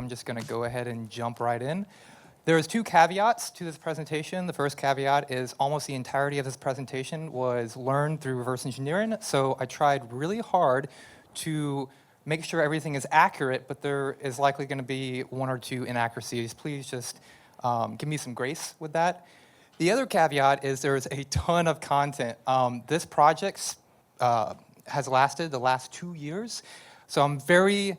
I'm just going to go ahead and jump right in. There's two caveats to this presentation. The first caveat is almost the entirety of this presentation was learned through reverse engineering. So I tried really hard to make sure everything is accurate, but there is likely going to be one or two inaccuracies. Please just give me some grace with that. The other caveat is there's a ton of content. This project has lasted the last 2 years. So I'm very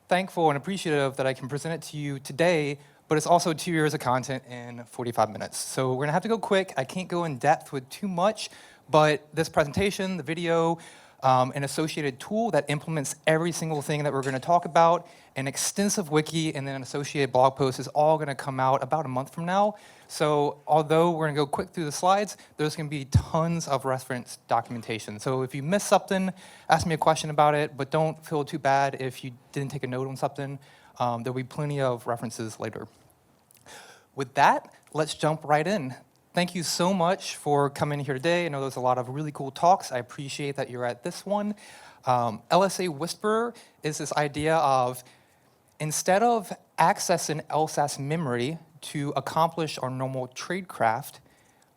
thankful and appreciative that I can present it to you today, but it's also 2 years of content in 45 minutes. So we're gonna have to go quick. I can't go in depth with too much, but this presentation, the video, an associated tool that implements every single thing that we're gonna talk about, an extensive wiki, and then an associated blog post is all gonna come out about a month from now. So although we're gonna go quick through the slides, there's gonna be tons of reference documentation. So if you missed something, ask me a question about it, but don't feel too bad if you didn't take a note on something. There'll be plenty of references later. With that, let's jump right in. Thank you so much for coming here today. I know there's a lot of really cool talks. I appreciate that you're at this one. LSA Whisperer is this idea of instead of accessing LSASS memory to accomplish our normal tradecraft,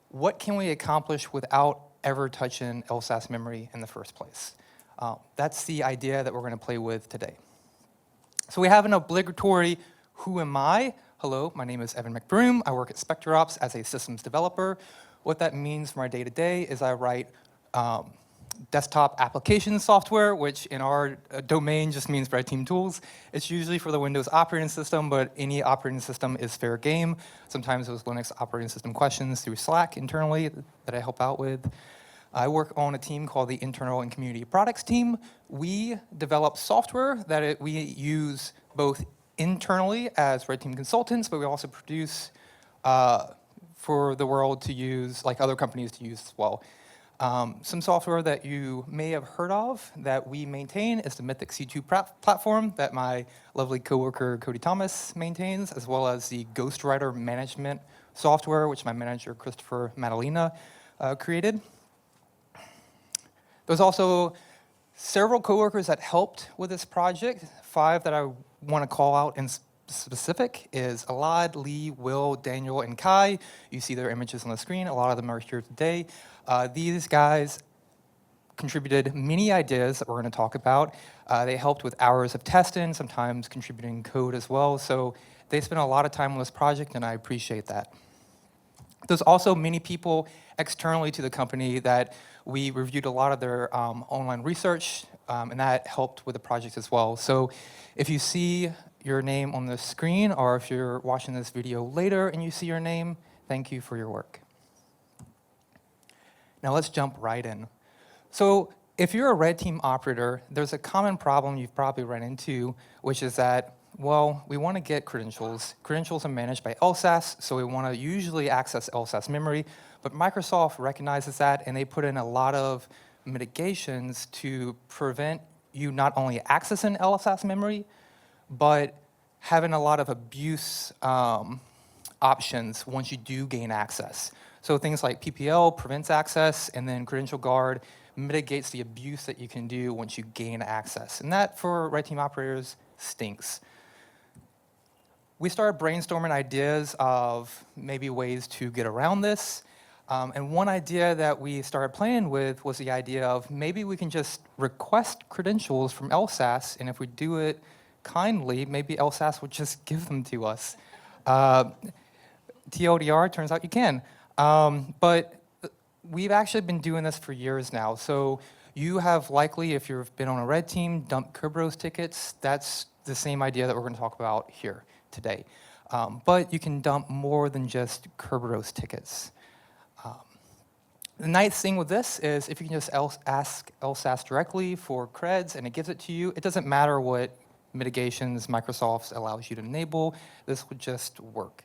what can we accomplish without ever touching LSASS memory in the first place? That's the idea that we're going to play with today. So we have an obligatory who am I? Hello, my name is Evan McBroom. I work at SpecterOps as a systems developer. What that means for my day-to-day is I write desktop application software, which in our domain just means red team tools. It's usually for the Windows operating system, but any operating system is fair game. Sometimes there's Linux operating system questions through Slack internally that I help out with. I work on a team called the Internal and Community Products team. We develop software that we use both internally as red team consultants, but we also produce for the world to use, like other companies to use as well. Some software that you may have heard of that we maintain is the Mythic C2 platform that my lovely coworker Cody Thomas maintains, as well as the Ghostwriter management software, which my manager Christopher Madalena created. There's also several coworkers that helped with this project. 5 that I want to call out in specific is Alad, Lee, Will, Daniel, and Kai. You see their images on the screen. A lot of them are here today. These guys contributed many ideas that we're going to talk about. They helped with hours of testing, sometimes contributing code as well. So they spent a lot of time on this project, and I appreciate that. There's also many people externally to the company that we reviewed a lot of their online research, and that helped with the project as well. So if you see your name on the screen, or if you're watching this video later and you see your name, thank you for your work. Now let's jump right in. So if you're a red team operator, there's a common problem you've probably run into, which is that, well, we want to get credentials. Credentials are managed by LSASS, so we want to usually access LSASS memory, but Microsoft recognizes that, and they put in a lot of mitigations to prevent you not only accessing LSASS memory, but having a lot of abuse options once you do gain access. So things like PPL prevents access, and then Credential Guard mitigates the abuse that you can do once you gain access. And that, for red team operators, stinks. We started brainstorming ideas of maybe ways to get around this. And one idea that we started playing with was the idea of maybe we can just request credentials from LSASS, and if we do it kindly, maybe LSASS would just give them to us. TLDR, turns out you can. But we've actually been doing this for years now. So you have likely, if you've been on a red team, dumped Kerberos tickets. That's the same idea that we're going to talk about here today. But you can dump more than just Kerberos tickets. The nice thing with this is if you can just ask LSASS directly for creds and it gives it to you, it doesn't matter what mitigations Microsoft allows you to enable, this would just work.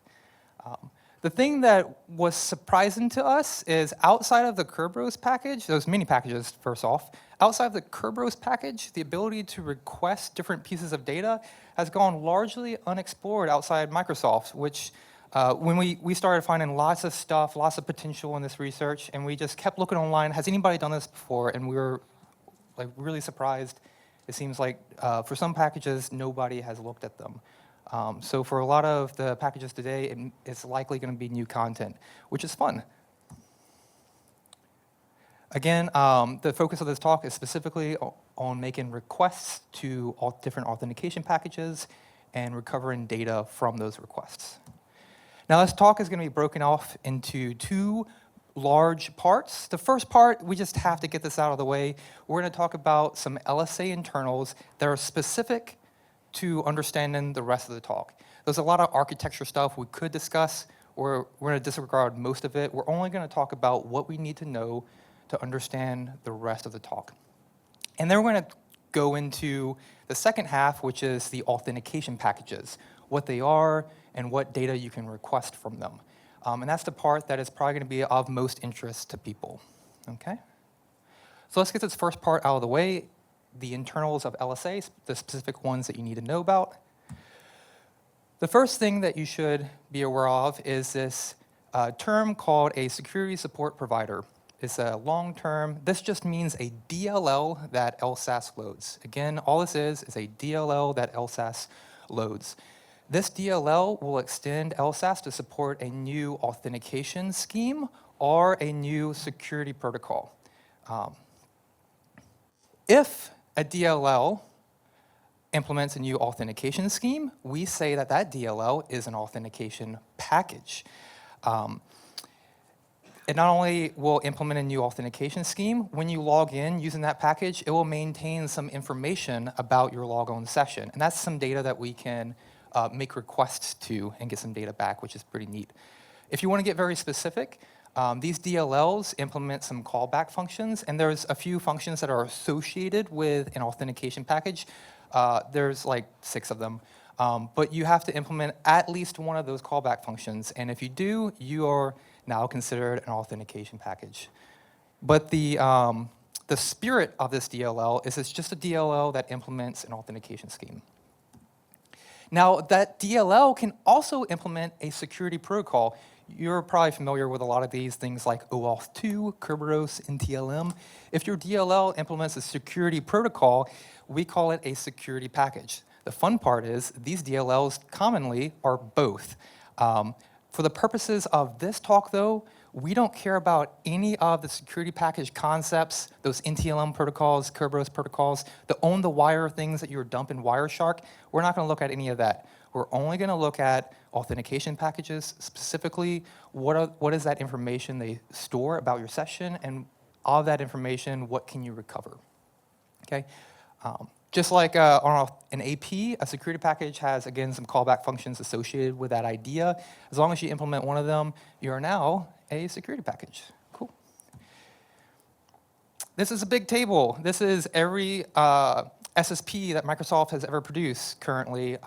The thing that was surprising to us is outside of the Kerberos package, those mini packages first off, outside of the Kerberos package, the ability to request different pieces of data has gone largely unexplored outside Microsoft, which when we started finding lots of stuff, lots of potential in this research, and we just kept looking online, has anybody done this before? And we were like really surprised. It seems like for some packages, nobody has looked at them. So for a lot of the packages today, it's likely going to be new content, which is fun. Again, the focus of this talk is specifically on making requests to all different authentication packages and recovering data from those requests. Now, this talk is going to be broken off into two large parts. The first part, we just have to get this out of the way. We're going to talk about some LSA internals that are specific to understanding the rest of the talk. There's a lot of architecture stuff we could discuss. We're going to disregard most of it. We're only going to talk about what we need to know to understand the rest of the talk. And then we're going to go into the second half, which is the authentication packages, what they are and what data you can request from them. And that's the part that is probably going to be of most interest to people. Okay? So let's get this first part out of the way, the internals of LSA, the specific ones that you need to know about. The first thing that you should be aware of is this term called a security support provider. It's a long term. This just means a DLL that LSASS loads. Again, all this is a DLL that LSASS loads. This DLL will extend LSASS to support a new authentication scheme or a new security protocol. If a DLL implements a new authentication scheme, we say that that DLL is an authentication package. It not only will implement a new authentication scheme, when you log in using that package, it will maintain some information about your logon session. And that's some data that we can make requests to and get some data back, which is pretty neat. If you want to get very specific, these DLLs implement some callback functions, and there's a few functions that are associated with an authentication package. There's like 6 of them. But you have to implement at least one of those callback functions, and if you do, you are now considered an authentication package. But the spirit of this DLL is it's just a DLL that implements an authentication scheme. Now, that DLL can also implement a security protocol. You're probably familiar with a lot of these things like OAuth 2, Kerberos, and TLM. If your DLL implements a security protocol, we call it a security package. The fun part is these DLLs commonly are both. For the purposes of this talk, though, we don't care about any of the security package concepts, those NTLM protocols, Kerberos protocols, the on-the-wire things that you're dumping Wireshark. We're not going to look at any of that. We're only going to look at authentication packages, specifically what is that information they store about your session, and of that information, what can you recover? Okay. Just like on an AP, a security package has, again, some callback functions associated with that idea. As long as you implement one of them, you are now a security package. Cool. This is a big table. This is every SSP that Microsoft has ever produced currently.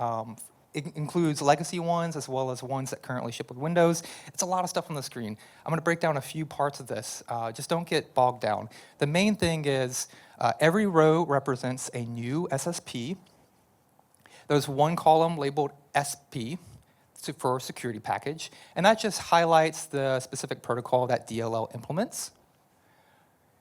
It includes legacy ones as well as ones that currently ship with Windows. It's a lot of stuff on the screen. I'm going to break down a few parts of this. Just don't get bogged down. The main thing is every row represents a new SSP. There's one column labeled SP for security package, and that just highlights the specific protocol that DLL implements.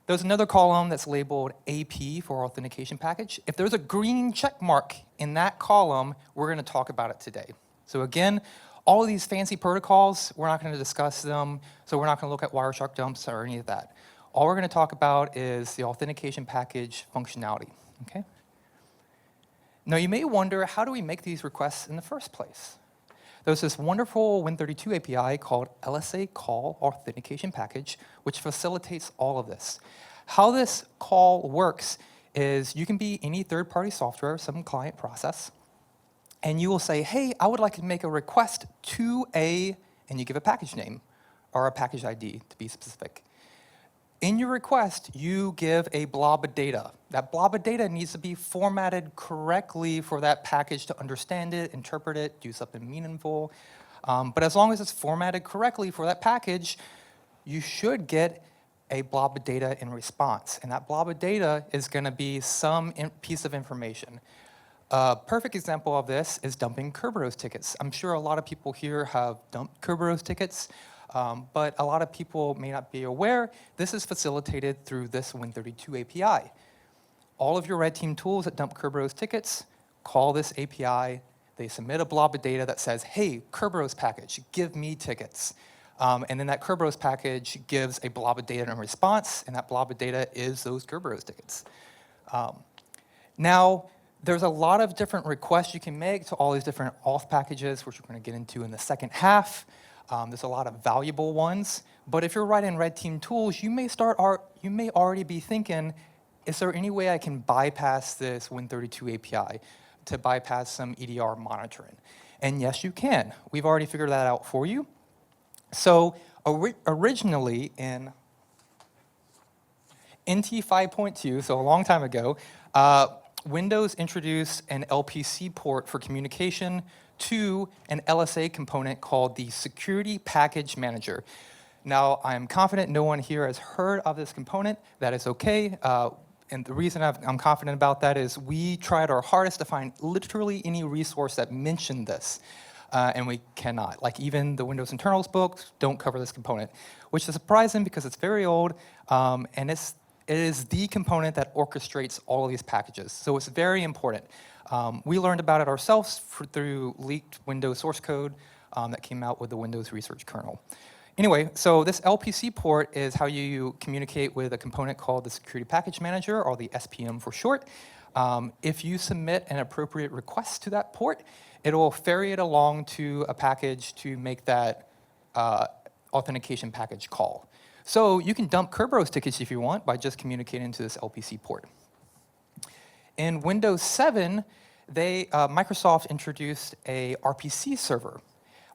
There's another column that's labeled AP for authentication package. If there's a green check mark in that column, we're going to talk about it today. So again, all of these fancy protocols, we're not going to discuss them, so we're not going to look at Wireshark dumps or any of that. All we're going to talk about is the authentication package functionality. Okay? Now you may wonder, how do we make these requests in the first place? There's this wonderful Win32 API called LSA call authentication package, which facilitates all of this. How this call works is you can be any third-party software, some client process, and you will say, hey, I would like to make a request to a, and you give a package name or a package ID to be specific. In your request, you give a blob of data. That blob of data needs to be formatted correctly for that package to understand it, interpret it, do something meaningful. But as long as it's formatted correctly for that package, you should get a blob of data in response. And that blob of data is going to be some piece of information. A perfect example of this is dumping Kerberos tickets. I'm sure a lot of people here have dumped Kerberos tickets. But a lot of people may not be aware, this is facilitated through this Win32 API. All of your red team tools that dump Kerberos tickets call this API. They submit a blob of data that says, hey, Kerberos package, give me tickets. And then that Kerberos package gives a blob of data in response, and that blob of data is those Kerberos tickets. Now, there's a lot of different requests you can make to all these different auth packages, which we're going to get into in the second half. There's a lot of valuable ones. But if you're writing red team tools, you may already be thinking, is there any way I can bypass this Win32 API to bypass some EDR monitoring? And yes, you can. We've already figured that out for you. So originally in NT 5.2, so a long time ago, Windows introduced an LPC port for communication to an LSA component called the Security Package Manager. Now, I'm confident no one here has heard of this component. That is okay. And the reason I'm confident about that is we tried our hardest to find literally any resource that mentioned this. And we cannot. Like even the Windows internals books don't cover this component, which is surprising because it's very old, and it is the component that orchestrates all of these packages. So it's very important. We learned about it ourselves through leaked Windows source code that came out with the Windows Research kernel. Anyway, so this LPC port is how you communicate with a component called the Security Package Manager, or the SPM for short. If you submit an appropriate request to that port, it will ferry it along to a package to make that authentication package call. So you can dump Kerberos tickets if you want by just communicating to this LPC port. In Windows 7, Microsoft introduced a RPC server.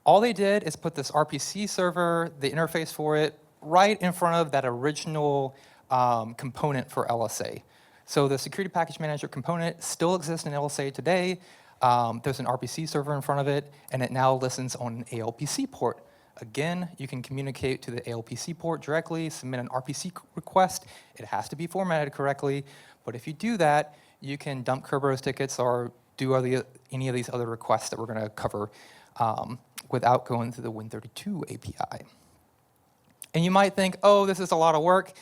All they did is put this RPC server, the interface for it, right in front of that original component for LSA. So the Security Package Manager component still exists in LSA today. There's an RPC server in front of it, and it now listens on an ALPC port. Again, you can communicate to the ALPC port directly, submit an RPC request. It has to be formatted correctly, but if you do that, you can dump Kerberos tickets or do any of these other requests that we're going to cover without going through the Win32 API. And you might think, oh, this is a lot of work.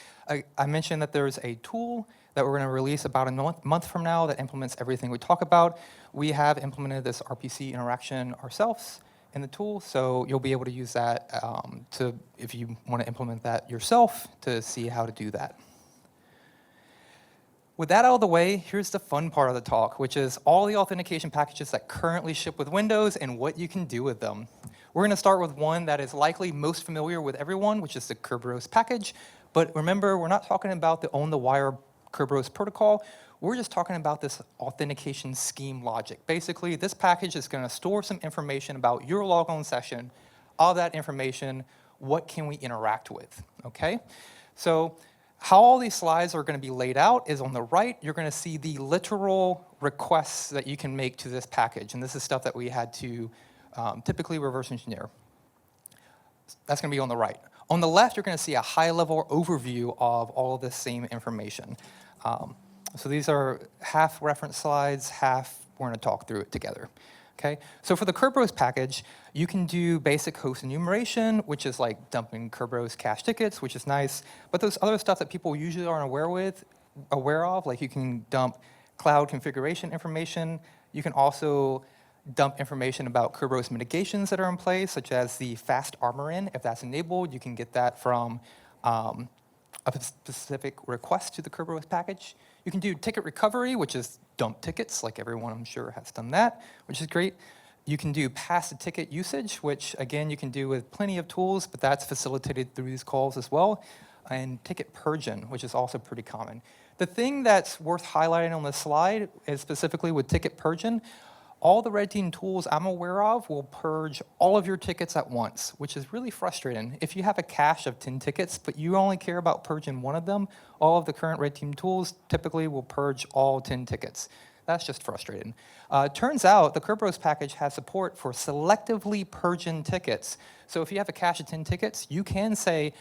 I mentioned that there's a tool that we're going to release about a month from now that implements everything we talk about. We have implemented this RPC interaction ourselves in the tool, so you'll be able to use that if you want to implement that yourself, to see how to do that. With that out of the way, here's the fun part of the talk, which is all the authentication packages that currently ship with Windows and what you can do with them. We're going to start with one that is likely most familiar with everyone, which is the Kerberos package. But remember, we're not talking about the on-the-wire Kerberos protocol. We're just talking about this authentication scheme logic. Basically, this package is going to store some information about your logon session. All that information, what can we interact with, okay? So how all these slides are going to be laid out is on the right, you're going to see the literal requests that you can make to this package. And this is stuff that we had to typically reverse engineer. That's going to be on the right. On the left, you're going to see a high-level overview of all of this same information. So these are half reference slides, half we're going to talk through it together. Okay? So for the Kerberos package, you can do basic host enumeration, which is like dumping Kerberos cache tickets, which is nice. But there's other stuff that people usually aren't aware of, like you can dump cloud configuration information. You can also dump information about Kerberos mitigations that are in place, such as the fast armoring. If that's enabled, you can get that from a specific request to the Kerberos package. You can do ticket recovery, which is dump tickets, like everyone I'm sure has done that, which is great. You can do pass the ticket usage, which again you can do with plenty of tools, but that's facilitated through these calls as well. And ticket purging, which is also pretty common. The thing that's worth highlighting on this slide is specifically with ticket purging. All the red team tools I'm aware of will purge all of your tickets at once, which is really frustrating. If you have a cache of 10 tickets, but you only care about purging one of them, all of the current red team tools typically will purge all 10 tickets. That's just frustrating. Turns out the Kerberos package has support for selectively purging tickets. So if you have a cache of 10 tickets, you can say,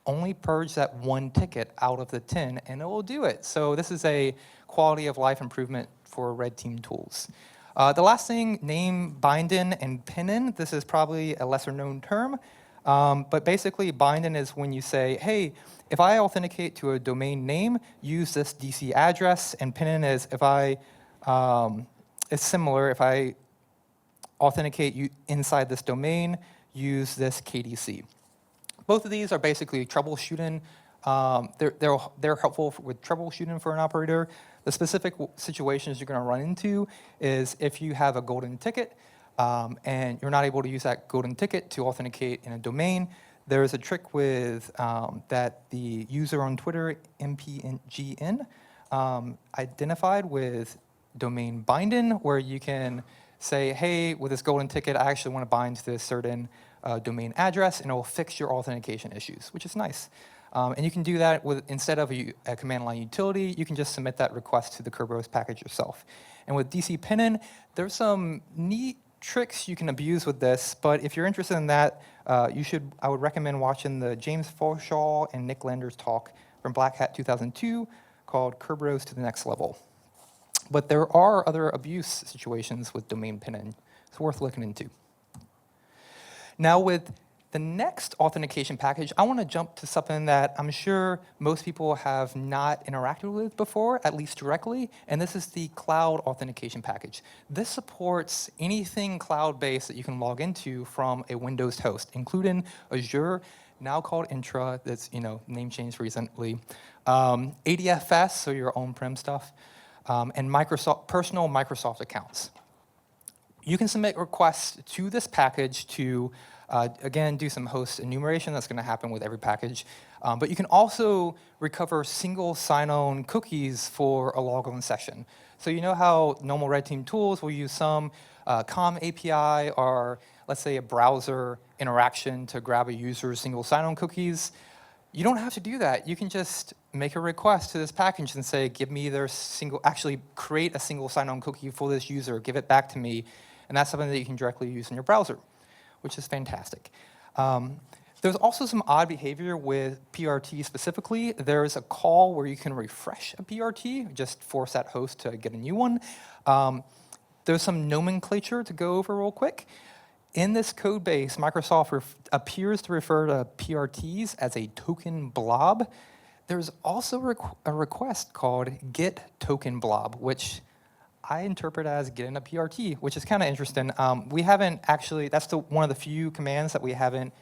only purge that one ticket out of the 10, and it will do it. So this is a quality of life improvement for red team tools. The last thing, name binding and pinning. This is probably a lesser known term, but basically binding is when you say, hey, if I authenticate to a domain name, use this DC address, and pinning is if it's similar, if I authenticate inside this domain, use this KDC. Both of these are basically troubleshooting. They're helpful with troubleshooting for an operator. The specific situations you're going to run into is if you have a golden ticket and you're not able to use that golden ticket to authenticate in a domain. There's a trick with that the user on Twitter, MPGN, identified with domain binding, where you can say, hey, with this golden ticket, I actually want to bind to this certain domain address, and it will fix your authentication issues, which is nice. And you can do that with, instead of a command line utility, you can just submit that request to the Kerberos package yourself. And with DC pinning, there's some neat tricks you can abuse with this, but if you're interested in that, I would recommend watching the James Forshaw and Nick Lander's talk from Black Hat 2002 called Kerberos to the Next Level. But there are other abuse situations with domain pinning. It's worth looking into. Now with the next authentication package, I want to jump to something that I'm sure most people have not interacted with before, at least directly, and this is the cloud authentication package. This supports anything cloud-based that you can log into from a Windows host, including Azure, now called Intra, that's name changed recently, ADFS, so your on-prem stuff, and personal Microsoft accounts. You can submit requests to this package to again, do some host enumeration. That's going to happen with every package. But you can also recover single sign-on cookies for a logon session. So you know how normal red team tools will use some COM API or, let's say, a browser interaction to grab a user's single sign-on cookies? You don't have to do that. You can just make a request to this package and say, give me their actually create a single sign-on cookie for this user, give it back to me. And that's something that you can directly use in your browser, which is fantastic. There's also some odd behavior with PRT specifically. There's a call where you can refresh a PRT, just force that host to get a new one. There's some nomenclature to go over real quick. In this code base, Microsoft appears to refer to PRTs as a token blob. There's also a request called get token blob, which I interpret as getting a PRT, which is kind of interesting. We haven't actually, that's one of the few commands that we haven't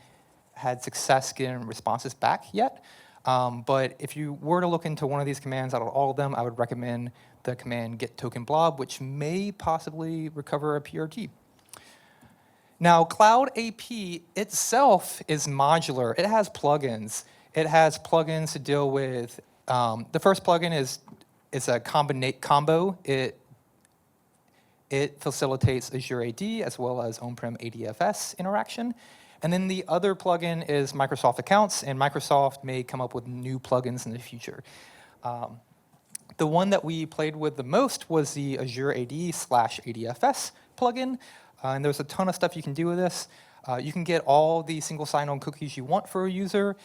had success getting responses back yet. But if you were to look into one of these commands out of all of them, I would recommend the command get token blob, which may possibly recover a PRT. Now, Cloud AP itself is modular. It has plugins. It has plugins to deal with, the first plugin is a combo. It facilitates Azure AD as well as on-prem ADFS interaction. And then the other plugin is Microsoft Accounts, and Microsoft may come up with new plugins in the future. The one that we played with the most was the Azure AD/ADFS plugin. And there's a ton of stuff you can do with this. You can get all the single sign-on cookies you want for a user.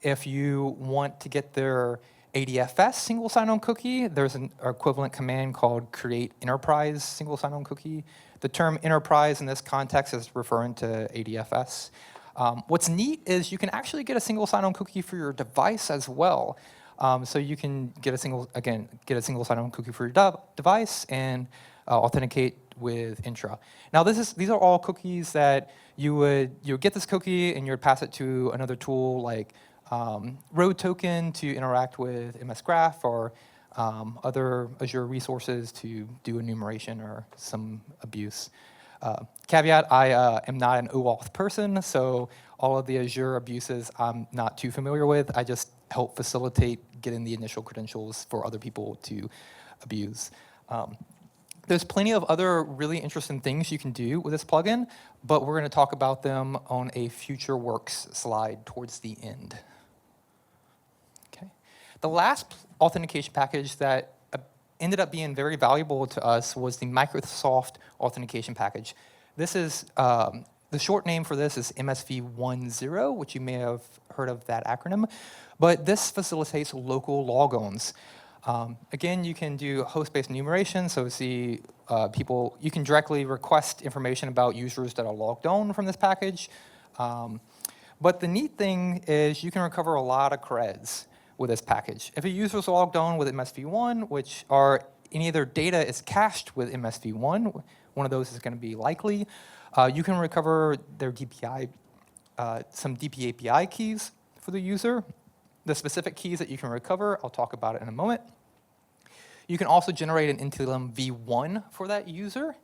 If you want to get their ADFS single sign-on cookie, there's an equivalent command called create enterprise single sign-on cookie. The term enterprise in this context is referring to ADFS. What's neat is you can actually get a single sign-on cookie for your device as well. So you can get a single sign-on cookie for your device and authenticate with Intra. Now these are all cookies that you would get this cookie and you would pass it to another tool like Road Token to interact with MS Graph or other Azure resources to do enumeration or some abuse. Caveat, I am not an OAuth person, so all of the Azure abuses I'm not too familiar with. I just help facilitate getting the initial credentials for other people to abuse. There's plenty of other really interesting things you can do with this plugin, but we're going to talk about them on a future works slide towards the end. Okay. The last authentication package that ended up being very valuable to us was the Microsoft authentication package. This is, the short name for this is MSV10, which you may have heard of that acronym, but this facilitates local logons. Again, you can do host-based enumeration, so see you can directly request information about users that are logged on from this package. But the neat thing is you can recover a lot of creds with this package. If a user is logged on with MSV1, which are any of their data is cached with MSV1, one of those is going to be likely. You can recover their DPI, some DPAPI keys for the user. The specific keys that you can recover, I'll talk about it in a moment. You can also generate an NTLM v1 for that user.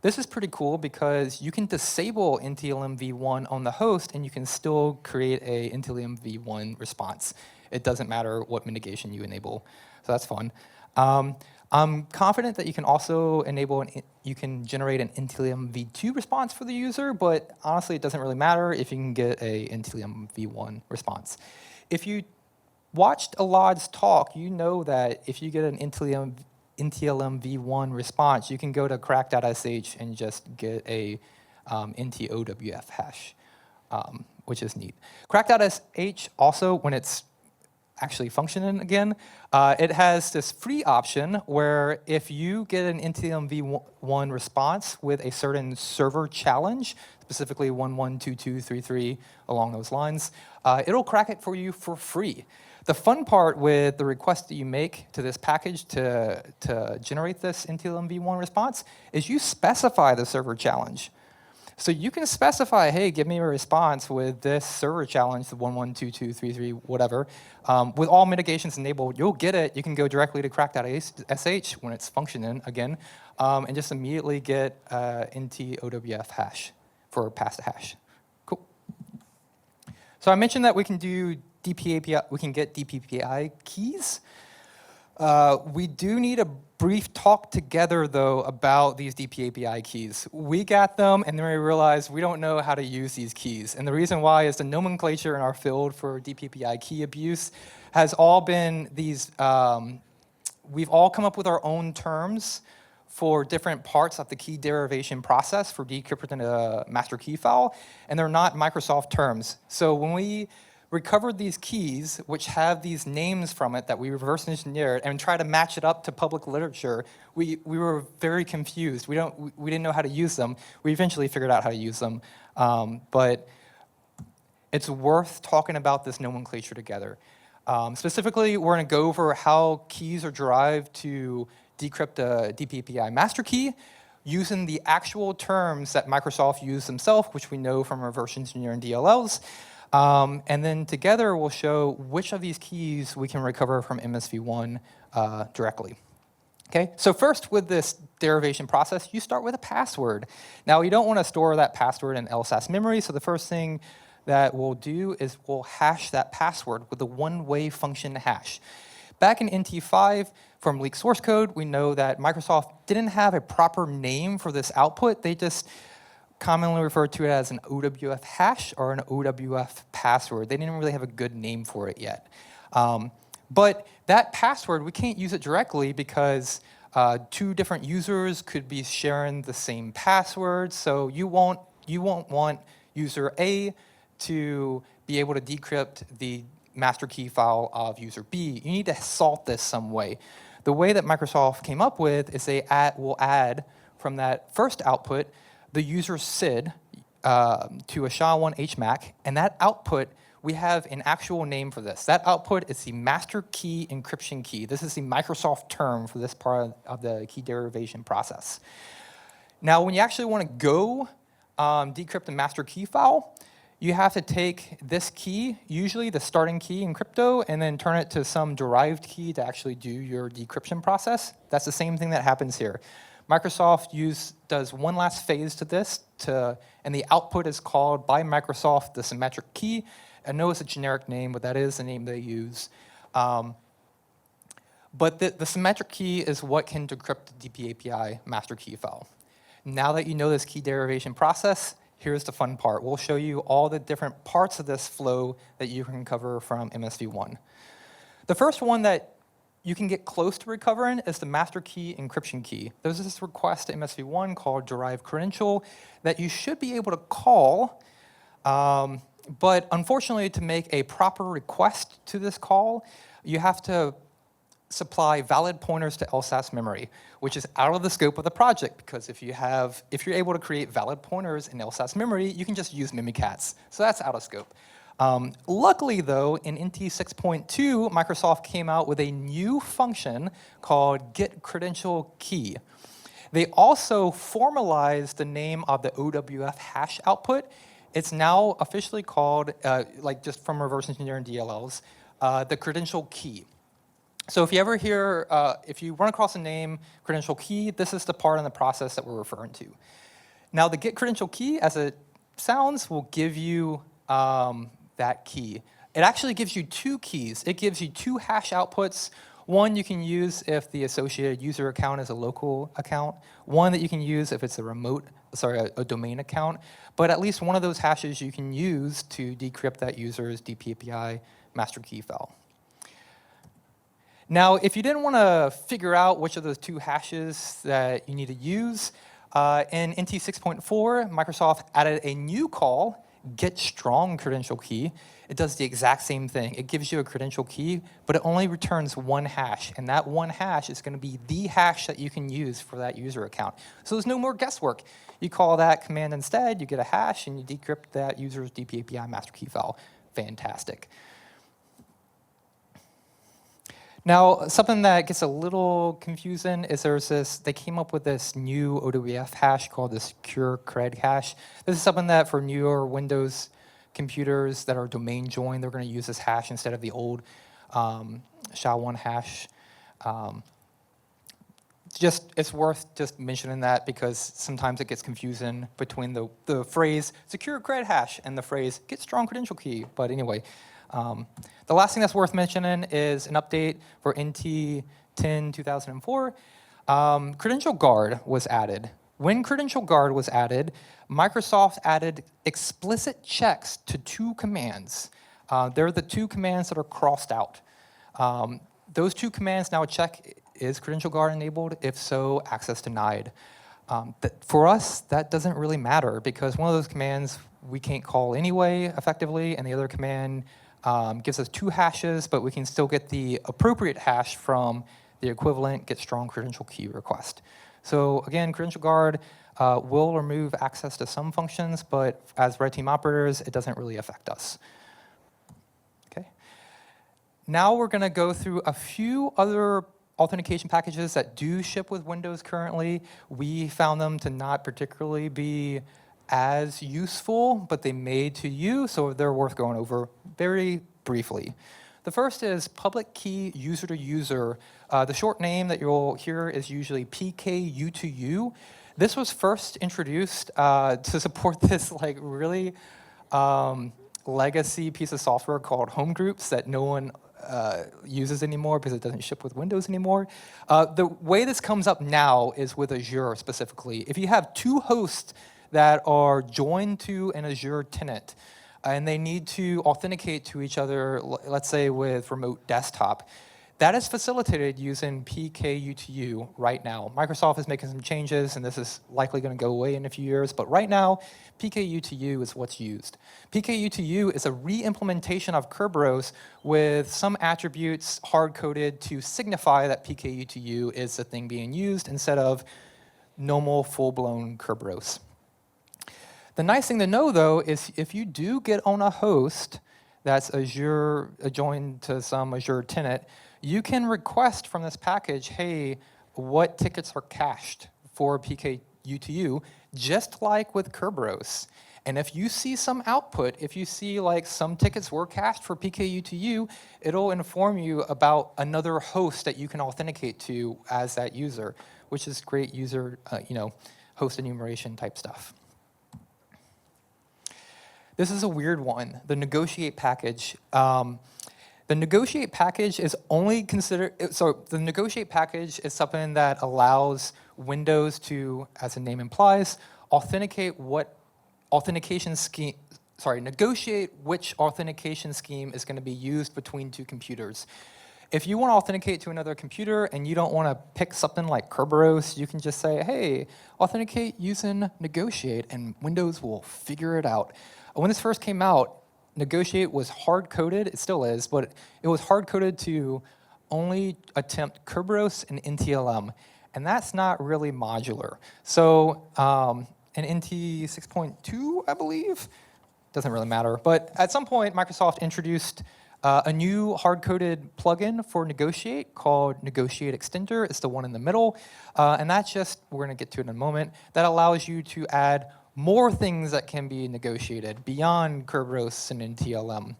This is pretty cool because you can disable NTLM v1 on the host and you can still create a NTLM v1 response. It doesn't matter what mitigation you enable, so that's fun. I'm confident that you can also enable, you can generate an NTLM v2 response for the user, but honestly it doesn't really matter if you can get a NTLM v1 response. If you watched Alad's talk, you know that if you get an NTLM v1 response, you can go to crack.sh and just get a NTOWF hash, which is neat. Crack.sh also, when it's actually functioning again, it has this free option where if you get an NTLM v1 response with a certain server challenge, specifically 112233 along those lines, it'll crack it for you for free. The fun part with the request that you make to this package to generate this NTLM v1 response is you specify the server challenge. So you can specify, hey, give me a response with this server challenge, the 112233, whatever. With all mitigations enabled, you'll get it. You can go directly to crack.sh when it's functioning again, and just immediately get NTOWF hash for pass to hash. Cool. So I mentioned that we can do DPAPI, we can get DPAPI keys. We do need a brief talk together, though, about these DPAPI keys. We got them, and then we realized we don't know how to use these keys. And the reason why is the nomenclature in our field for DPAPI key abuse has all been these, we've all come up with our own terms for different parts of the key derivation process for decrypting a master key file, and they're not Microsoft terms. So when we recovered these keys, which have these names from it that we reverse engineered and try to match it up to public literature, we were very confused. We didn't know how to use them. We eventually figured out how to use them, but it's worth talking about this nomenclature together. Specifically, we're going to go over how keys are derived to decrypt a DPAPI master key using the actual terms that Microsoft used themselves, which we know from reverse engineering DLLs. And then together we'll show which of these keys we can recover from MSV1 directly. Okay, so first with this derivation process, you start with a password. Now you don't want to store that password in LSASS memory, so the first thing that we'll do is we'll hash that password with the one-way function hash. Back in NT5 from leaked source code, we know that Microsoft didn't have a proper name for this output. They just commonly referred to it as an OWF hash or an OWF password. They didn't really have a good name for it yet. But that password, we can't use it directly because two different users could be sharing the same password. So you won't want user A to be able to decrypt the master key file of user B. You need to salt this some way. The way that Microsoft came up with is they will add from that first output the user SID to a SHA-1 HMAC, and that output, we have an actual name for this. That output is the master key encryption key. This is the Microsoft term for this part of the key derivation process. Now, when you actually want to go decrypt a master key file, you have to take this key, usually the starting key in crypto, and then turn it to some derived key to actually do your decryption process. That's the same thing that happens here. Microsoft does one last phase to this, and the output is called by Microsoft the symmetric key. I know it's a generic name, but that is the name they use. But the symmetric key is what can decrypt the DPAPI master key file. Now that you know this key derivation process, here's the fun part. We'll show you all the different parts of this flow that you can cover from MSV1. The first one that you can get close to recovering is the master key encryption key. There's this request to MSV1 called derived credential that you should be able to call, but unfortunately to make a proper request to this call, you have to supply valid pointers to LSASS memory, which is out of the scope of the project, because if you're able to create valid pointers in LSASS memory, you can just use Mimikatz. So that's out of scope. Luckily, though, in NT 6.2, Microsoft came out with a new function called get credential key. They also formalized the name of the OWF hash output. It's now officially called, like just from reverse engineering DLLs, the credential key. So if you ever hear, if you run across the name credential key, this is the part in the process that we're referring to. Now, the get credential key, as it sounds, will give you that key. It actually gives you two keys. It gives you two hash outputs. One you can use if the associated user account is a local account. One that you can use if it's a domain account. But at least one of those hashes you can use to decrypt that user's DPAPI master key file. Now, if you didn't want to figure out which of those two hashes that you need to use, in NT 6.4, Microsoft added a new call, get strong credential key. It does the exact same thing. It gives you a credential key, but it only returns one hash, and that one hash is going to be the hash that you can use for that user account. So there's no more guesswork. You call that command instead, you get a hash, and you decrypt that user's DPAPI master key file. Fantastic. Now, something that gets a little confusing is they came up with this new OWF hash called the secure cred hash. This is something that for newer Windows computers that are domain joined, they're going to use this hash instead of the old SHA-1 hash. It's worth just mentioning that because sometimes it gets confusing between the phrase secure cred hash and the phrase get strong credential key. But anyway, the last thing that's worth mentioning is an update for NT 10 2004. Credential Guard was added. When Credential Guard was added, Microsoft added explicit checks to two commands. They're the two commands that are crossed out. Those two commands now check, is Credential Guard enabled? If so, access denied. For us, that doesn't really matter because one of those commands we can't call anyway effectively, and the other command gives us two hashes, but we can still get the appropriate hash from the equivalent get strong credential key request. So again, Credential Guard will remove access to some functions, but as red team operators, it doesn't really affect us. Okay. Now we're going to go through a few other authentication packages that do ship with Windows currently. We found them to not particularly be as useful, but they made to you, so they're worth going over very briefly. The first is public key user to user. The short name that you'll hear is usually PKU2U. This was first introduced to support this like really legacy piece of software called home groups that no one uses anymore because it doesn't ship with Windows anymore. The way this comes up now is with Azure specifically. If you have two hosts that are joined to an Azure tenant, and they need to authenticate to each other, let's say with remote desktop, that is facilitated using PKU2U right now. Microsoft is making some changes, and this is likely going to go away in a few years, but right now, PKU2U is what's used. PKU2U is a re-implementation of Kerberos with some attributes hard-coded to signify that PKU2U is the thing being used instead of normal full-blown Kerberos. The nice thing to know, though, is if you do get on a host that's Azure joined to some Azure tenant, you can request from this package, hey, what tickets are cached for PKU2U, just like with Kerberos. And if you see some output, if you see like some tickets were cached for PKU2U, it'll inform you about another host that you can authenticate to as that user, which is great user, host enumeration type stuff. This is a weird one, the negotiate package. The negotiate package is only considered, so the negotiate package is something that allows Windows to, as the name implies, negotiate which authentication scheme is going to be used between two computers. If you want to authenticate to another computer and you don't want to pick something like Kerberos, you can just say, hey, authenticate using negotiate, and Windows will figure it out. When this first came out, negotiate was hard-coded, it still is, but it was hard-coded to only attempt Kerberos and NTLM, and that's not really modular. So in NT 6.2, I believe, doesn't really matter. But at some point, Microsoft introduced a new hard-coded plugin for Negotiate called Negotiate Extender. It's the one in the middle. And that's just, we're going to get to it in a moment, that allows you to add more things that can be negotiated beyond Kerberos and NTLM.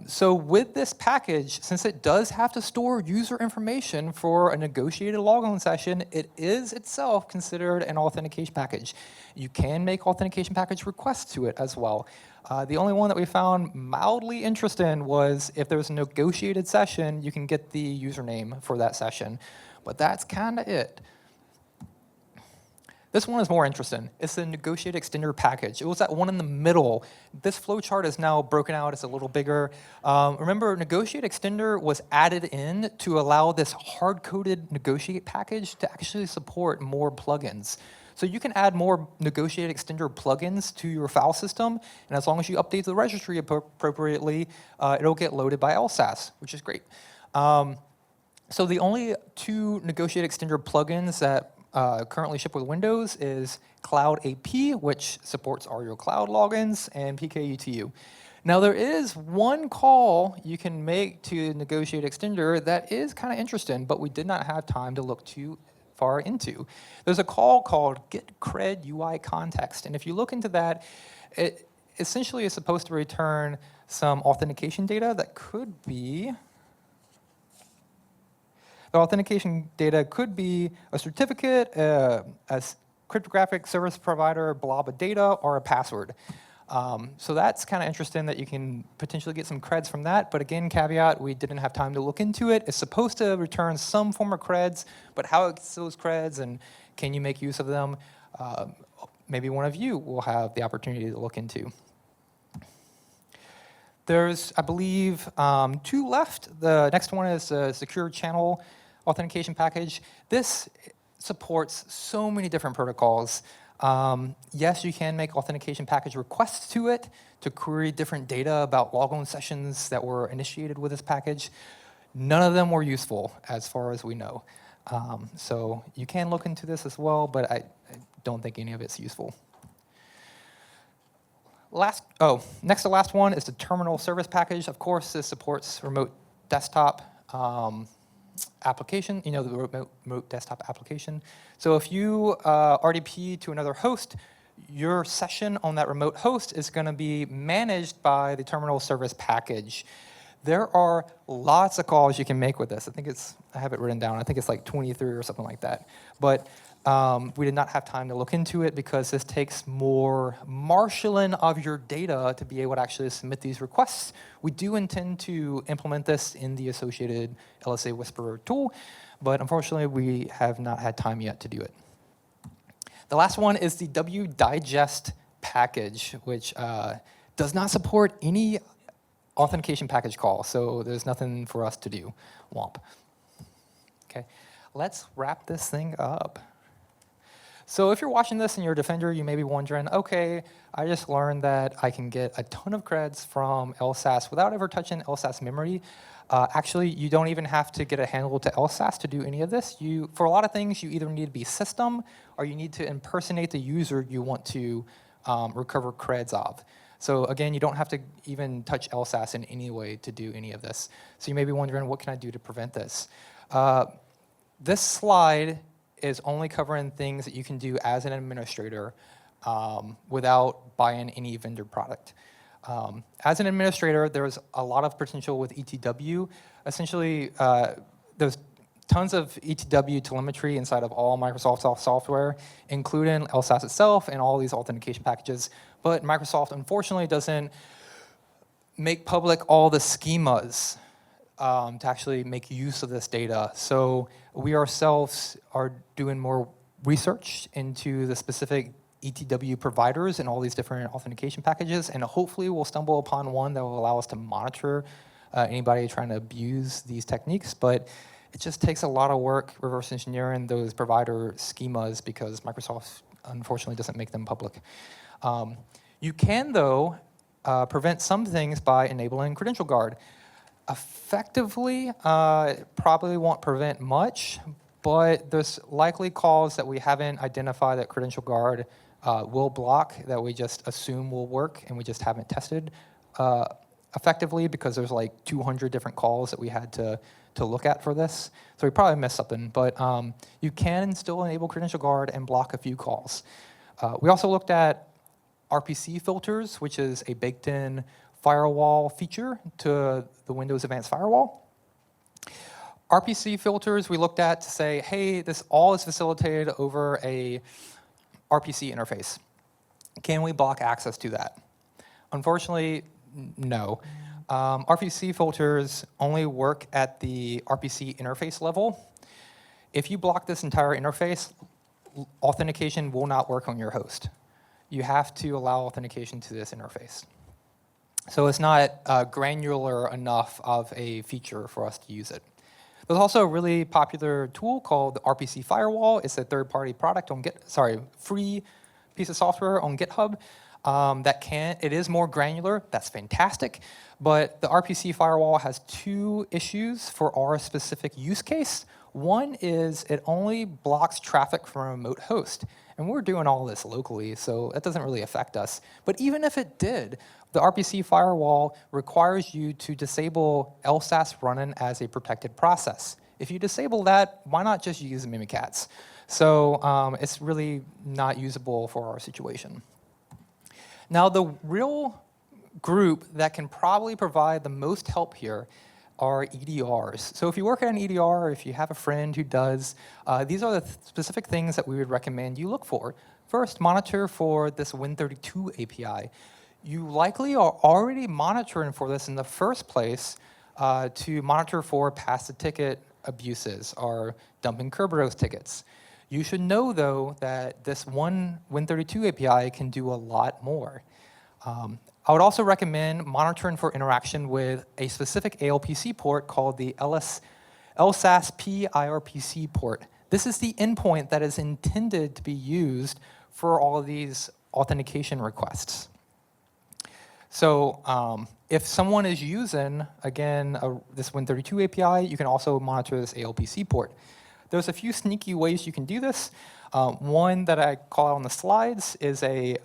So with this package, since it does have to store user information for a negotiated logon session, it is itself considered an authentication package. You can make authentication package requests to it as well. The only one that we found mildly interesting was if there's a negotiated session, you can get the username for that session. But that's kind of it. This one is more interesting. It's the Negotiate Extender package. It was that one in the middle. This flowchart is now broken out. It's a little bigger. Remember, Negotiate Extender was added in to allow this hard-coded Negotiate package to actually support more plugins. So you can add more Negotiate Extender plugins to your file system, and as long as you update the registry appropriately, it'll get loaded by LSASS, which is great. So the only two Negotiate Extender plugins that currently ship with Windows is Cloud AP, which supports all your cloud logins, and PKUTU. Now there is one call you can make to Negotiate Extender that is kind of interesting, but we did not have time to look too far into. There's a call called getCred UI context, and if you look into that, it essentially is supposed to return some authentication data that could be the authentication data could be a certificate, a cryptographic service provider, blob of data, or a password. So that's kind of interesting that you can potentially get some creds from that. But again, caveat, we didn't have time to look into it. It's supposed to return some form of creds, but how it gets those creds and can you make use of them, maybe one of you will have the opportunity to look into. There's, I believe, two left. The next one is a secure channel authentication package. This supports so many different protocols. Yes, you can make authentication package requests to it to query different data about logon sessions that were initiated with this package. None of them were useful, as far as we know. So you can look into this as well, but I don't think any of it's useful. Next to last one is the terminal service package. Of course, this supports remote desktop application, the remote desktop application. So if you RDP to another host, your session on that remote host is going to be managed by the terminal service package. There are lots of calls you can make with this. I have it written down. I think it's like 23 or something like that. But we did not have time to look into it because this takes more marshalling of your data to be able to actually submit these requests. We do intend to implement this in the associated LSA Whisperer tool, but unfortunately we have not had time yet to do it. The last one is the wdigest package, which does not support any authentication package call, so there's nothing for us to do. Womp. Okay, let's wrap this thing up. So if you're watching this and you're a Defender, you may be wondering, okay, I just learned that I can get a ton of creds from LSASS without ever touching LSASS memory. Actually, you don't even have to get a handle to LSASS to do any of this. For a lot of things, you either need to be system or you need to impersonate the user you want to recover creds of. So again, you don't have to even touch LSASS in any way to do any of this. So you may be wondering, what can I do to prevent this? This slide is only covering things that you can do as an administrator without buying any vendor product. As an administrator, there's a lot of potential with ETW. Essentially, there's tons of ETW telemetry inside of all Microsoft software, including LSASS itself and all these authentication packages. But Microsoft, unfortunately, doesn't make public all the schemas to actually make use of this data. So we ourselves are doing more research into the specific ETW providers and all these different authentication packages, and hopefully we'll stumble upon one that will allow us to monitor anybody trying to abuse these techniques. But it just takes a lot of work reverse engineering those provider schemas because Microsoft unfortunately doesn't make them public. You can, though, prevent some things by enabling Credential Guard. Effectively, probably won't prevent much, but there's likely calls that we haven't identified that Credential Guard will block that we just assume will work and we just haven't tested effectively because there's like 200 different calls that we had to look at for this. So we probably missed something, but you can still enable Credential Guard and block a few calls. We also looked at RPC filters, which is a baked-in firewall feature to the Windows Advanced Firewall. RPC filters we looked at to say, hey, this all is facilitated over a RPC interface. Can we block access to that? Unfortunately, no. RPC filters only work at the RPC interface level. If you block this entire interface, authentication will not work on your host. You have to allow authentication to this interface. So it's not granular enough of a feature for us to use it. There's also a really popular tool called the RPC Firewall. It's a third-party product on free piece of software on GitHub. It is more granular. That's fantastic. But the RPC Firewall has two issues for our specific use case. One is it only blocks traffic from a remote host. And we're doing all this locally, so that doesn't really affect us. But even if it did, the RPC Firewall requires you to disable LSASS running as a protected process. If you disable that, why not just use Mimikatz? So it's really not usable for our situation. Now, the real group that can probably provide the most help here are EDRs. So if you work at an EDR, or if you have a friend who does, these are the specific things that we would recommend you look for. First, monitor for this Win32 API. You likely are already monitoring for this in the first place to monitor for pass ticket abuses or dumping Kerberos tickets. You should know, though, that this one Win32 API can do a lot more. I would also recommend monitoring for interaction with a specific ALPC port called the LSASS IRPC port. This is the endpoint that is intended to be used for all of these authentication requests. So if someone is using, again, this Win32 API, you can also monitor this ALPC port. There's a few sneaky ways you can do this. One that I call out on the slides is a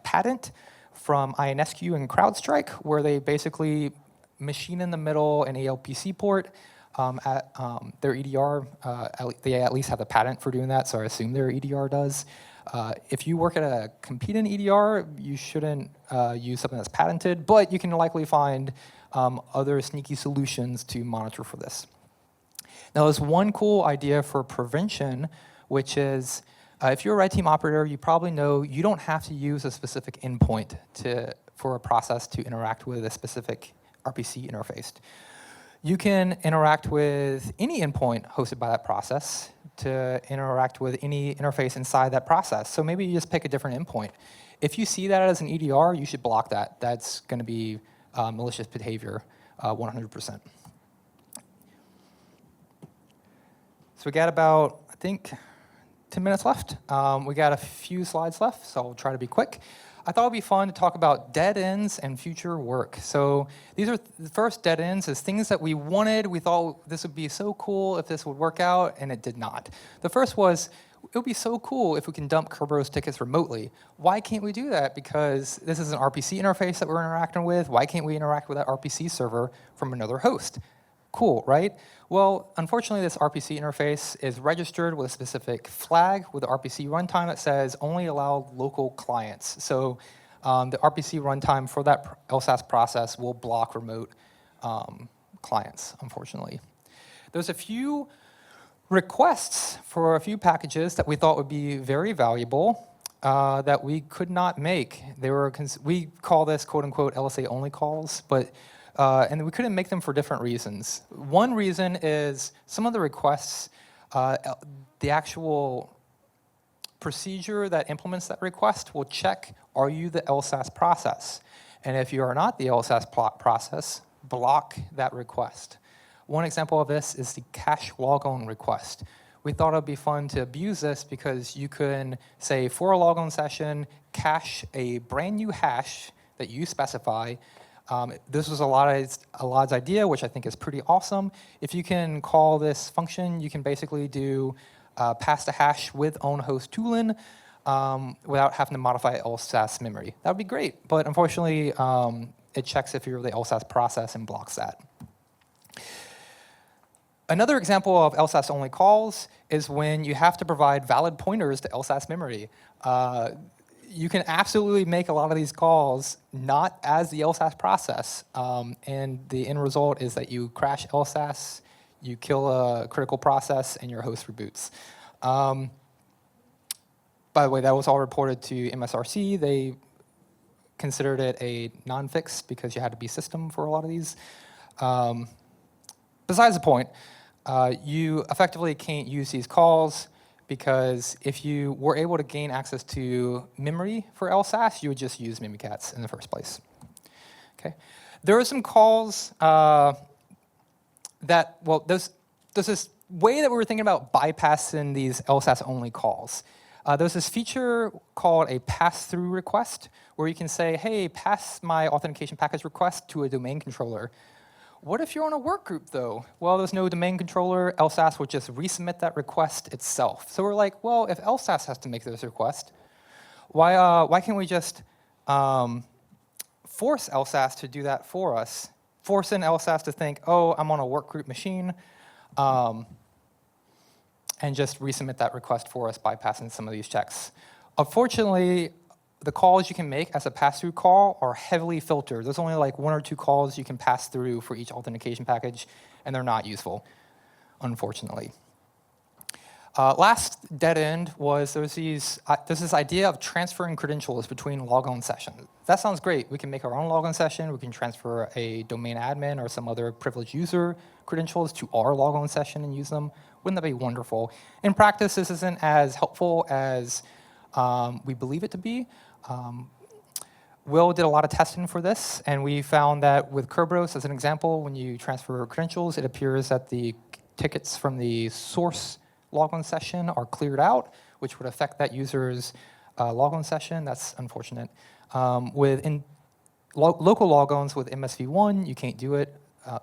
patent from INSQ and CrowdStrike, where they basically machine in the middle an ALPC port at their EDR. They at least have the patent for doing that, so I assume their EDR does. If you work at a competing EDR, you shouldn't use something that's patented, but you can likely find other sneaky solutions to monitor for this. Now, there's one cool idea for prevention, which is if you're a red team operator, you probably know you don't have to use a specific endpoint for a process to interact with a specific RPC interface. You can interact with any endpoint hosted by that process to interact with any interface inside that process. So maybe you just pick a different endpoint. If you see that as an EDR, you should block that. That's going to be malicious behavior 100%. So we got about, I think, 10 minutes left. We got a few slides left, so I'll try to be quick. I thought it would be fun to talk about dead ends and future work. So these are the first dead ends is things that we wanted. We thought this would be so cool if this would work out, and it did not. The first was, it would be so cool if we can dump Kerberos tickets remotely. Why can't we do that? Because this is an RPC interface that we're interacting with. Why can't we interact with that RPC server from another host? Cool, right? Well, unfortunately, this RPC interface is registered with a specific flag with the RPC runtime that says only allow local clients. So the RPC runtime for that LSASS process will block remote clients, unfortunately. There's a few requests for a few packages that we thought would be very valuable that we could not make. We call this, quote unquote, LSA only calls, but and we couldn't make them for different reasons. One reason is some of the requests, the actual procedure that implements that request will check, are you the LSASS process? And if you are not the LSASS process, block that request. One example of this is the cache logon request. We thought it would be fun to abuse this because you can say, for a logon session, cache a brand new hash that you specify. This was Alad's idea, which I think is pretty awesome. If you can call this function, you can basically do pass the hash with own host tooling. without having to modify LSASS memory. That would be great, but unfortunately, it checks if you're the LSASS process and blocks that. Another example of LSASS-only calls is when you have to provide valid pointers to LSASS memory. You can absolutely make a lot of these calls not as the LSASS process, and the end result is that you crash LSASS, you kill a critical process, and your host reboots. By the way, that was all reported to MSRC. They considered it a non-fix because you had to be system for a lot of these. Besides the point, you effectively can't use these calls because if you were able to gain access to memory for LSASS, you would just use Mimikatz in the first place. Okay, there are some calls that, well, there's this way that we were thinking about bypassing these LSASS-only calls. There's this feature called a pass-through request, where you can say, hey, pass my authentication package request to a domain controller. What if you're on a work group, though? Well, there's no domain controller. LSASS would just resubmit that request itself. So we're like, well, if LSASS has to make this request, why can't we just force LSASS to do that for us? Forcing LSASS to think, oh, I'm on a work group machine, and just resubmit that request for us, bypassing some of these checks. Unfortunately, the calls you can make as a pass-through call are heavily filtered. There's only like 1 or 2 calls you can pass through for each authentication package, and they're not useful, unfortunately. Last dead end was there's this idea of transferring credentials between logon sessions. That sounds great. We can make our own logon session. We can transfer a domain admin or some other privileged user credentials to our logon session and use them. Wouldn't that be wonderful? In practice, this isn't as helpful as we believe it to be. Will did a lot of testing for this, and we found that with Kerberos, as an example, when you transfer credentials, it appears that the tickets from the source logon session are cleared out, which would affect that user's logon session. That's unfortunate. With local logons with MSV1, you can't do it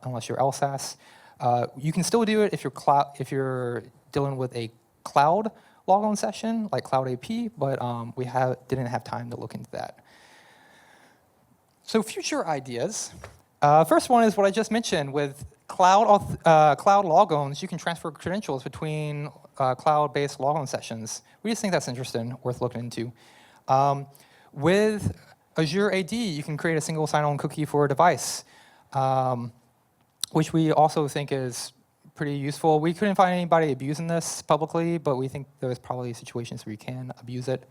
unless you're LSASS. You can still do it if you're dealing with a cloud logon session like Cloud AP, but we didn't have time to look into that. So future ideas. First one is what I just mentioned. With cloud logons, you can transfer credentials between cloud-based logon sessions. We just think that's interesting, worth looking into. With Azure AD, you can create a single sign-on cookie for a device, which we also think is pretty useful. We couldn't find anybody abusing this publicly, but we think there's probably situations where you can abuse it.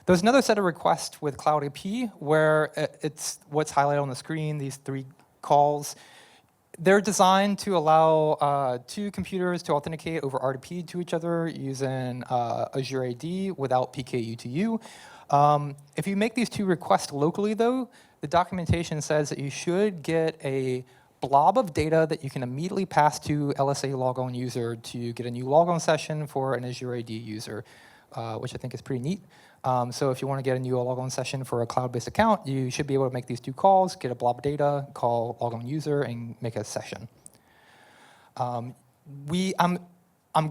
There's another set of requests with Cloud AP where it's what's highlighted on the screen, these 3 calls. They're designed to allow 2 computers to authenticate over RDP to each other using Azure AD without PKU2U. If you make these 2 requests locally, though, the documentation says that you should get a blob of data that you can immediately pass to LSA logon user to get a new logon session for an Azure AD user, which I think is pretty neat. So if you want to get a new logon session for a cloud-based account, you should be able to make these 2 calls, get a blob of data, call logon user, and make a session. I'm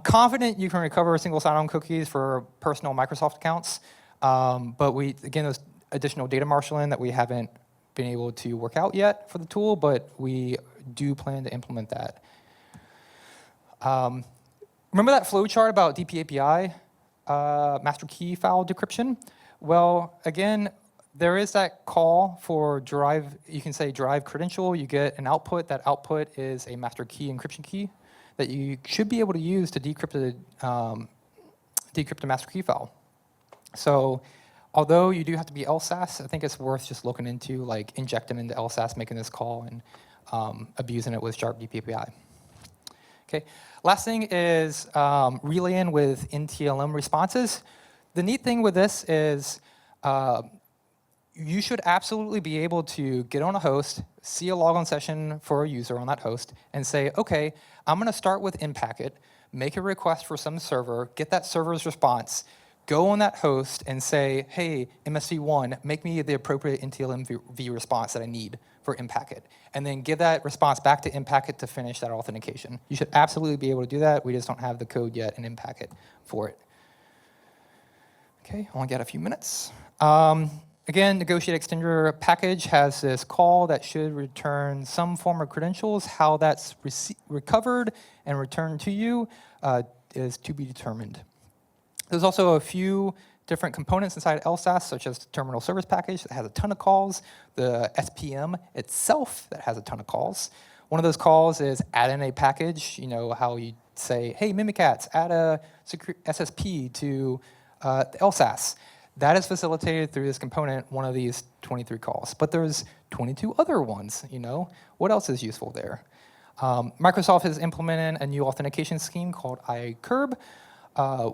confident you can recover single sign-on cookies for personal Microsoft accounts, but again, there's additional data marshalling that we haven't been able to work out yet for the tool, but we do plan to implement that. Remember that flow chart about DPAPI, master key file decryption? Well, again, there is that call for drive. You can say drive credential. You get an output. That output is a master key encryption key that you should be able to use to decrypt a master key file. So although you do have to be LSASS, I think it's worth just looking into, like injecting into LSASS, making this call, and abusing it with sharp DPAPI. Okay. Last thing is relaying with NTLM responses. The neat thing with this is you should absolutely be able to get on a host, see a logon session for a user on that host, and say, okay, I'm going to start with npacket, make a request for some server, get that server's response, go on that host and say, hey, MSV1, make me the appropriate NTLM response that I need for npacket, and then give that response back to npacket to finish that authentication. You should absolutely be able to do that. We just don't have the code yet in npacket for it. Okay, only got a few minutes. Again, negotiate extender package has this call that should return some form of credentials. How that's recovered and returned to you is to be determined. There's also a few different components inside LSASS, such as the terminal service package that has a ton of calls, the SPM itself that has a ton of calls. One of those calls is add in a package, you know, how you say, hey, Mimikatz, add a SSP to the LSASS. That is facilitated through this component, one of these 23 calls. But there's 22 other ones, you know. What else is useful there? Microsoft has implemented a new authentication scheme called iCurb.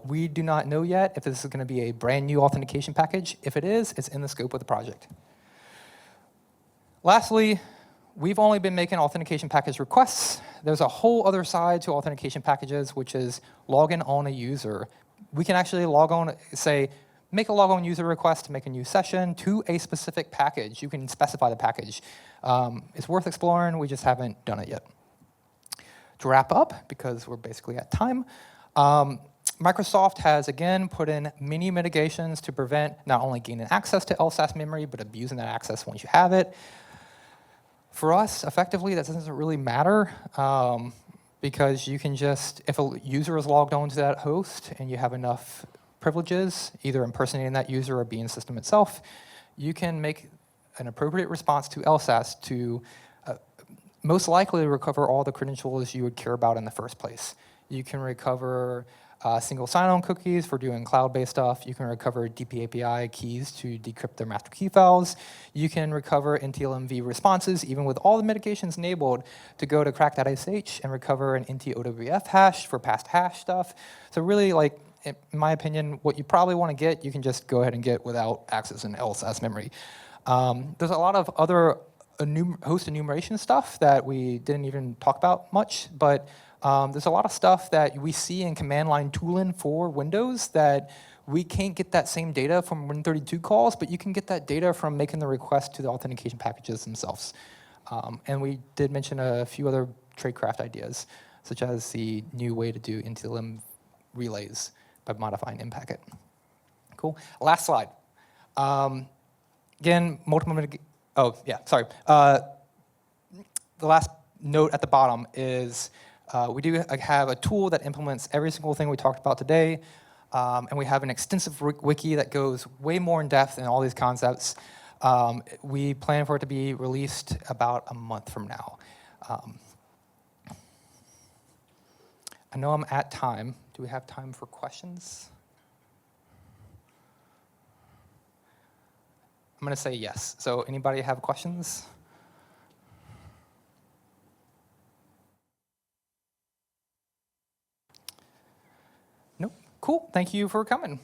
We do not know yet if this is going to be a brand new authentication package. If it is, it's in the scope of the project. Lastly, we've only been making authentication package requests. There's a whole other side to authentication packages, which is login on a user. We can actually log on, say, make a log on user request to make a new session to a specific package. You can specify the package. It's worth exploring. We just haven't done it yet. To wrap up, because we're basically at time, Microsoft has, again, put in many mitigations to prevent not only gaining access to LSASS memory, but abusing that access once you have it. For us, effectively, that doesn't really matter because you can just, if a user is logged on to that host and you have enough privileges, either impersonating that user or being the system itself, you can make an appropriate response to LSASS to most likely recover all the credentials you would care about in the first place. You can recover single sign-on cookies for doing cloud-based stuff. You can recover DPAPI keys to decrypt their master key files. You can recover NTLMV responses, even with all the mitigations enabled, to go to crack.sh and recover an NTOWF hash for past hash stuff. So really, like, in my opinion, what you probably want to get, you can just go ahead and get without accessing LSASS memory. There's a lot of other host enumeration stuff that we didn't even talk about much, but there's a lot of stuff that we see in command line tooling for Windows that we can't get that same data from Win32 calls, but you can get that data from making the request to the authentication packages themselves. And we did mention a few other tradecraft ideas, such as the new way to do NTLM relays by modifying in-packet. Cool. Last slide. Again, oh, yeah, sorry. The last note at the bottom is we do have a tool that implements every single thing we talked about today, and we have an extensive wiki that goes way more in depth in all these concepts. We plan for it to be released about a month from now. I know I'm at time. Do we have time for questions? I'm going to say yes. So anybody have questions? Nope. Cool. Thank you for coming.